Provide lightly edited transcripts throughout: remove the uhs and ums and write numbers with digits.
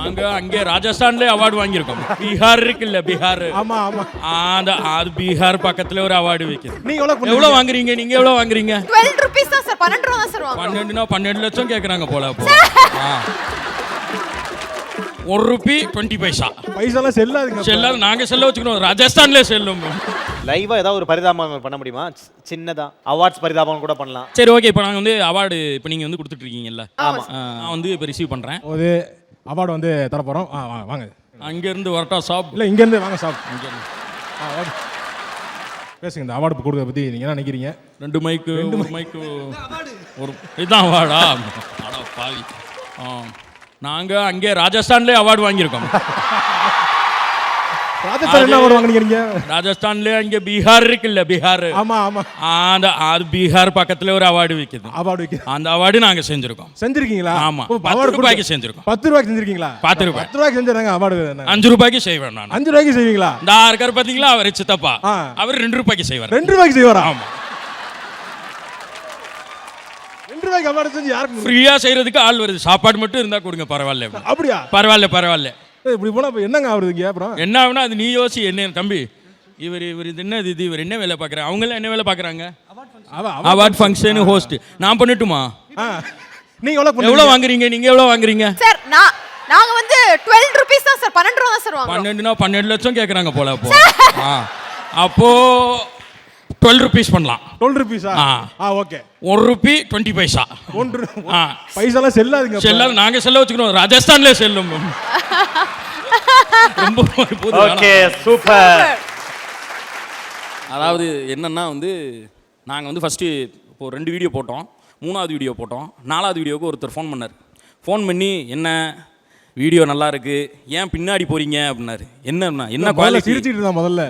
நாங்க அங்கே ராஜஸ்தான்ல அவார்டு வாங்கியிருக்கோம். பீகார் இருக்குல்ல, பீகார். ஆமா ஆமா. அது பீகார் பக்கத்துல ஒரு அவார்டு விற்கிது. நீங்க எவ்வளவு வாங்குறீங்க? நீங்க எவ்வளவு வாங்குறீங்க? 12 rupees தான் சார். 12 ரூபா தான் சார் வாங்குறோம். 12னா 12 லட்சம் கேக்குறாங்க போல. அப்போ 1 ரூபி 20 பைசா. பைசாலாம் செல்லாதுங்க. செல்லாது, நாங்க செல்ல வச்சுக்கணும். ராஜஸ்தான்ல செல்லும். லைவா ஏதாவது ஒரு பரிதாபம் பண்ண முடியுமா? சின்னதா அவார்ட்ஸ் பரிதாபம் கூட பண்ணலாம். சரி, ஓகே. இப்போ நாங்க வந்து அவார்டு இப்போ நீங்க வந்து கொடுத்துட்டு இருக்கீங்கல்ல, நான் வந்து இப்போ ரிசீவ் பண்றேன். ஒரு அவார்டு வந்து தர போறோம். வாங்க. அங்க இருந்து வரட்டா சாப்? இல்ல, இங்க இருந்து வாங்க சாப். இங்க இருந்து பேசுங்க. இந்த அவார்டு கொடுக்கறத பத்தி நீங்க என்ன நினைக்கிறீங்க? 2 மைக்கு, 1 மைக்கு, ஒரு இதான் அவார்டா? அட பாவி. நாங்க அங்கே ராஜஸ்தான்ல அவார்டு வாங்கியிருக்கோம். ராஜஸ்தான் என்ன அவார்டு வாங்குனீங்க? ராஜஸ்தான்ல அங்கே பீகார் இருக்குல்ல, பீகார். ஆமா ஆமா. அது பீகார் பக்கத்துல ஒரு அவார்டு விற்கிது. அவார்டு விற்கிது. அந்த அவார்டு நாங்க செஞ்சிருக்கோம். செஞ்சிருக்கீங்களா? ஆமா. 10 ரூபாய்க்கு செஞ்சிருக்கோம். 10 ரூபாய்க்கு செஞ்சிருக்கீங்களா? 10 ரூபாய். 10 ரூபாய்க்கு செஞ்சாங்க அவார்டு. 5 ரூபாய்க்கு செய்வேன் நான். 5 ரூபாய்க்கு செய்வீங்களா? இந்த இருக்கார் பாத்தீங்களா, அவர் சித்தப்பா. அவர் 2 ரூபாய்க்கு செய்வார். 2 ரூபாய்க்கு செய்வாரா? ஆமா. 2 ரூபாய்க்கு அவார்டு செஞ்சு யாருக்கு ஃப்ரீயா செய்யறதுக்கு ஆள் வருது. சாப்பாடு மட்டும் இருந்தா கொடுங்க, பரவாயில்ல. அப்படியா? பரவாயில்ல. இப்படி போனா என்னங்க ஆகுதுங்க? அப்புறம் என்ன ஆகுனா அது நீ யோசி. என்ன தம்பி, இவர் இது என்னது, இது இவர் என்ன வேலை பார்க்குறாங்க? அவங்க எல்லாம் என்ன வேலை பார்க்குறாங்க? Award function host. நான் பண்ணட்டுமா? நீங்க எவ்வளவு வாங்குறீங்க? நீங்க எவ்வளவு வாங்குறீங்க? சார் நாங்க வந்து 12 rupees தான் சார். 12 ரூபா தான் சார் வாங்குறோம். 12னா 12 லட்சம் கேக்குறாங்க போல. அப்போ 12 rupees பண்ணலாம். 12 rupees. ஓகே. 1 ரூபி 20 பைசா. 1 பைசாலாம் செல்லாதுங்க. செல்லாது, நாங்க செல்ல வச்சுக்கணும். ராஜஸ்தான்ல செல்லும். ரொம்ப ஓகே, சூப்பர். அதாவது என்னன்னா வந்து நாங்கள் வந்து ஃபஸ்ட்டு இப்போ 2 வீடியோ போட்டோம், 3வது வீடியோ போட்டோம். 4வது வீடியோவுக்கு ஒருத்தர் ஃபோன் பண்ணார். ஃபோன் பண்ணி என்ன வீடியோ நல்லா இருக்கு, ஏன் பின்னாடி போறீங்க அப்படின்னாரு. என்ன குவாலிட்டி? சிரிச்சிட்டு இருந்தா முதல்ல.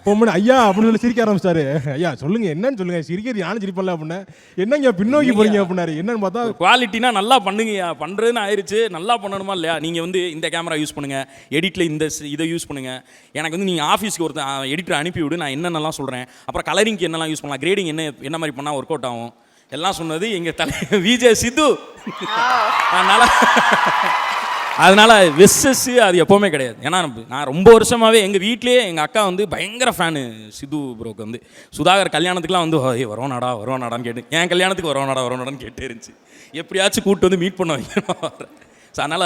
பொம்மன் ஐயா அப்படின்னு சொல்லி சிரிக்க ஆரம்பிச்சாரு. ஐயா சொல்லுங்க, என்னன்னு சொல்லுங்க. சிரிக்கிறது யாரும் சிரிப்பல அப்படின்னு. என்னங்க பின்னோக்கி போறீங்க அப்படின்னாரு. என்னன்னு பார்த்தா குவாலிட்டினா நல்லா பண்ணுங்கய்யா, பண்றதுன்னு ஆயிடுச்சு. நல்லா பண்ணணுமா இல்லையா? நீங்க வந்து இந்த கேமரா யூஸ் பண்ணுங்க, எடிட்ல இதை யூஸ் பண்ணுங்க. எனக்கு வந்து நீங்க ஆஃபீஸ்க்கு ஒருத்தர் எடிட்டர் அனுப்பி விடு, நான் என்னென்னலாம் சொல்றேன். அப்புறம் கலரிங்க்கு என்னெல்லாம் யூஸ் பண்ணலாம், கிரேடிங் என்ன மாதிரி பண்ணா ஒர்க் அவுட் ஆகும், எல்லாம் சொன்னது எங்க விஜய் சித்து. அதனால வெஸ்ஸஸ் அது எப்போவுமே கிடையாது. ஏன்னா நான் ரொம்ப வருஷமாகவே எங்கள் வீட்லேயே எங்கள் அக்கா வந்து பயங்கர ஃபேனு சித்து ப்ரோக்கு. வந்து சுதாகர் கல்யாணத்துக்குலாம் வந்து வருவானாடான்னு கேட்டு, என் கல்யாணத்துக்கு வருவானாடான்னு கேட்டே இருந்துச்சு. எப்படியாச்சும் கூப்பிட்டு வந்து மீட் பண்ண வைக்கணும். அதனால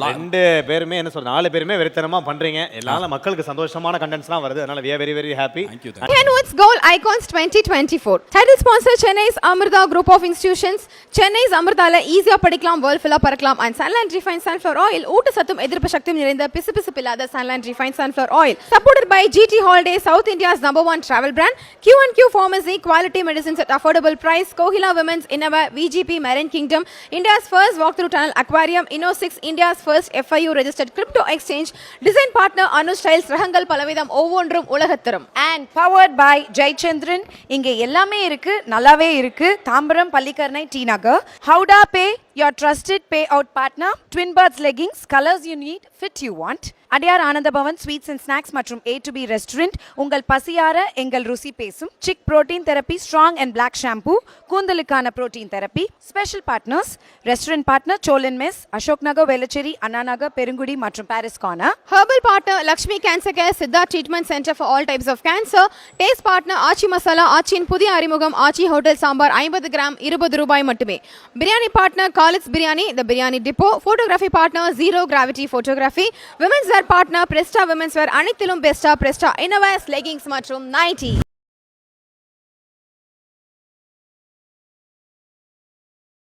2 பேருமே என்ன சொல்ற, 4 பேருமே வெறித்தனமா பண்றீங்க. எல்லாரும் மக்களுக்கு சந்தோஷமான கண்டென்ட்ஸ்லாம் வருது. அதனால we are very very happy. Kenwood's Gold Icons 2024 title sponsor Chennai's Amrita Group of Institutions. Chennai's Amritaல ஈஸியா படிக்கலாம், வேர்ல்ட் ஃபுல்லா பறக்கலாம். and Sunland Refined Sunflower Oil ஊட்டச்சத்தும் எதிர்ப்பு சக்தியும் நிறைந்த பிசுபிசுப்பில்லாத Sunland Refined Sunflower Oil supported by GT Holidays, South India's #1 travel brand. Q&Q Pharmacy, quality medicines at affordable price. Kohila Women's Innova, VGP Marine Kingdom, India's first walk-through tunnel aquarium. Inno6, India's first FIU registered crypto exchange. Design partner Anu Styles, ரகங்கள் பலவிதம் ஒவ்வொன்றும் உலகத்தரம். And powered by Jaychandran. இங்கே எல்லாமே இருக்கு, நல்லாவே இருக்கு. Tambaram, Pallikaranai, T Nagar. Howda Pay, your trusted payout partner. Twin Birds leggings, colors you need, fit you want. அடியார் ஆனந்த Pawan sweets and snacks மற்றும் A2B ரெஸ்டாரண்ட். உங்கள் பசியார எங்கள் ருசி பேசும். Chick protein therapy, strong and black shampoo, கூந்தலுக்கான protein therapy. Special partners restaurant partner Solan mess, Ashok Nagar, Velachery, Anna Nagar, Perungudi மற்றும் Parry's Corner. Herbal partner Lakshmi cancer care, Siddha treatment centre for all types of cancer. Taste partner Aachi Masala, ஆச்சியின் புதிய அறிமுகம் ஆச்சி ஹோட்டல் சாம்பார் 50 கிராம் 20 ரூபாய் மட்டுமே. Biryani partner Khalid's biryani, the biryani depot. Photography partner zero gravity photography. Women's wear partner Presta women's wear, அனைத்திலும் பெஸ்டா பிரஸ்டா இன்னோவேஸ் leggings மற்றும் nightie.